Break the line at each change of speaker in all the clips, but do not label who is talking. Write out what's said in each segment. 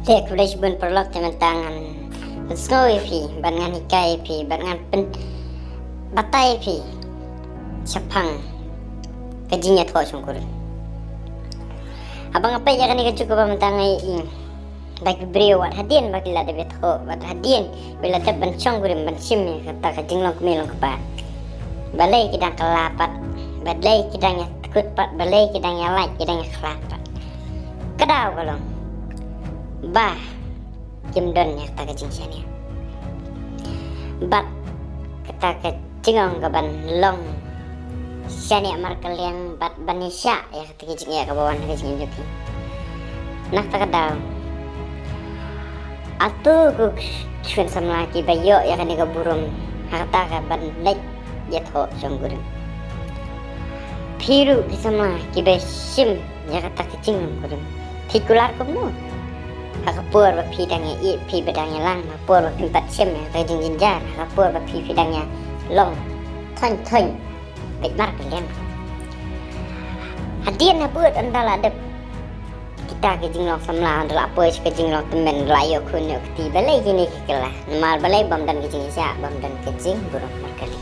Lek boleh bun perlok teman tangan. Snowy pi, bangan ikai pi, bangan pen batai pi. Sapang kajinya tho sungkur. Abang apa ya kan ni cukup mentangai ini. Bagi beri wat hadian bagi lah debet ho, wat hadian bila tak bencong gurim bencim ya kata kajing long kemelong kepat. Balai kita kelapat, balai kita nya takut pat, balai kita nya like, kita nya kelapat. Kedau kalau bah kim don ya kata kajing sian ya. Bat kata kajing ong kaban long sian ya markel yang bat banisya ya kata kajing ya kabawan kajing joki. Nak tak kedau. Atu ku cuan sama lagi bayo ya kan ika burung kata ka ban lek ya tho songgurin. Piru sama lagi besim ya kata kecing songgurin. Pikular kamu. Hakapur ba pidangnya i pi bedangnya lang hakapur ba pimpat sim ya kata jinjar hakapur ba pi pidangnya long thon baik mar kalian. Hadian na buat andala adep kita ke jinglong samla andal apa ke jinglong temen layo kun yo keti balai gini kelah mal balai bam dan ke jing sia bam dan ke jing burung markali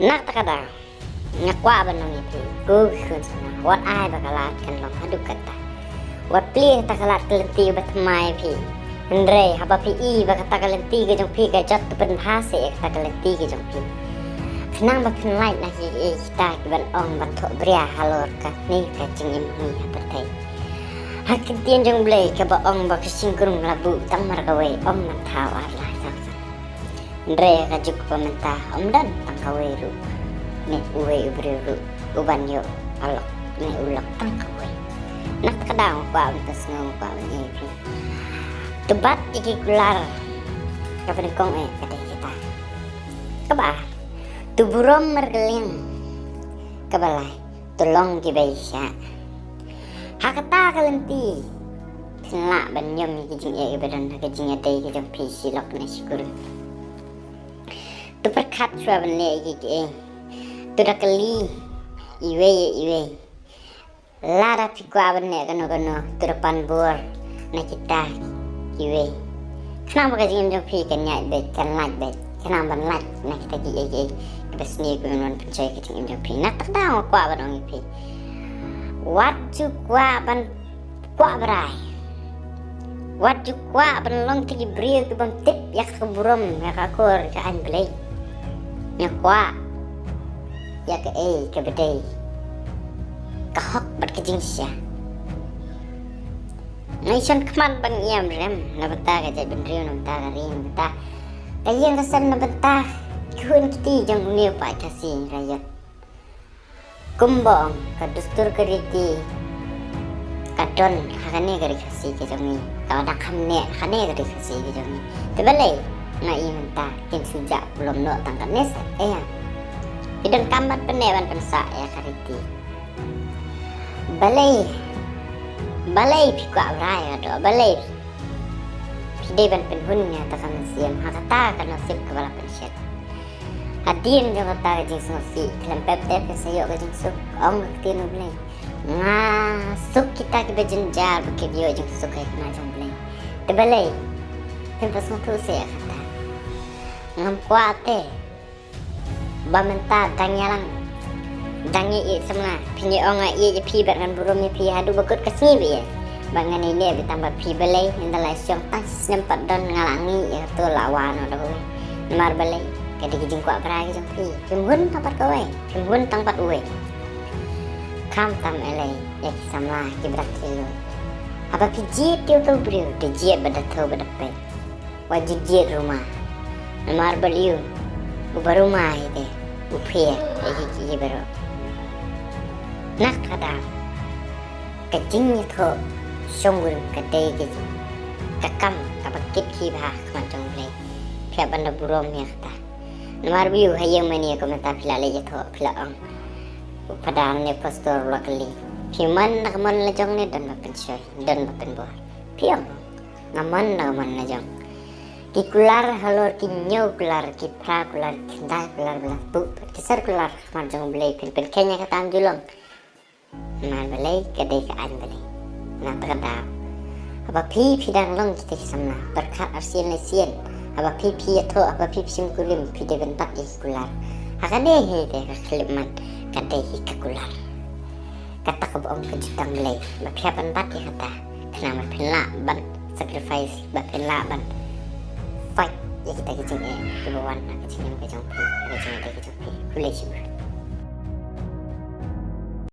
nak takada ngakwa banong itu ku kun sana wat ai bakalat kan long hadu kata wat pli takalat kelenti batmai pi ndre haba pi I bakata kelenti ke jong pi ke jat pen hase kata kelenti ke jong pi kenang bakin light nah kita ke ban ong ban tho bria halor ka ni ka jing ni hapertai Hakin tian jong blay ke ba ong ba kesingkurung labu tang margawe om mentau arlah sausan. Ndre ka juk pamenta om dan tang kawe ru. Ne uwe ubre ru uban yo alok ne ulok tang kawe. Nak kadang pa untas ngom pa ni pi. Tebat iki kular. Ka penekong kata kita. Kaba. Tuburom mergeling. Kabalai. Tolong ki baisya. Hakata kalenti senla banyom ni kijing ya ibadan kijing ya dai kijing pisi lok na syukur tu perkat chua banle iki tu dakali iwe lara pikwa banle kano tu depan bor na kita iwe kenapa kijing jong pi kan nyai be kan laj be kenapa ban laj na kita ki besni ku non pencai kijing jong pi nak tak tahu kwa banong ipi Wat jukwa ban kwa berai. Wat jukwa ban long tigi brio ke bang tip yak keburum yak akur ke an belai. Yak kwa yak ke bedai. Kahok bat kejing sia. Naison keman bang iam rem na benta ke jai ben rio na benta ke rim benta. Kayang kesan na benta kun kiti jang uniu pa kasih rayat. Kumbang ka dustur keriti kadon hakane gari kasi ke jongi ka dak hamne hakane gari kasi ke jongi tebalai na imenta kin sujak belum no tangkat nes ya idan kambat penewan pensa ya kariti balai pikwa rai ado balai pide ban penhunnya takkan siam hakata kan nasib kepala pensyet Hadian jong kata kajing sofi dalam pep-pep sayo kajing suk ong tin blay suk kita ke bejenjar bukit yo jing suk kay na jong blay tebalay tempas mo tu saya kata ngam kuate bamenta tanya lang dangi I semna pinye onga I pi berkan burum pi hadu bakut kesni bi bangan ini ditambah pi balay indalai syong tas nempat don ngalangi ya tu lawan do mar balay Kadi kijing kuat berai kijing pi. Kimhun tempat kawai. Kimhun tempat uwe. Kam tam elai. Ek samla kibrak kilo. Apa pijit tiu tau beriu. Dijiat badatau badapet. Wajib jiat rumah. Namar beliu. Uba rumah ite. Upia. Eki baru. Nak kata. Kajing itu. Sunggur kadai kijing. Kakam. Kapakit kibah. Kemancong play. Pia banda burom ya kata. Namar biu hayang mani komentar filale jatho filaang padang ne pastor lokali piman nakaman lajong ne dan mapen soy dan mapen bor piang ngaman nakaman lajong ki kular halor ki nyo kular ki pra kular kinda kular belah bu kisar kular marjong belai pen kenya katam julong man belai kadai ka an belai na takada Apa pi đang long kita samna berkat arsian lesian apa pi atau apa pi sim kulim pi de bentak ikular akan deh de keliman kata ikular kata ke om kejutang belai makia bentak ya kata kenapa pelak ban sacrifice ba pelak ban fight ya kita kecing ibuan kecing pi kecing pi kulih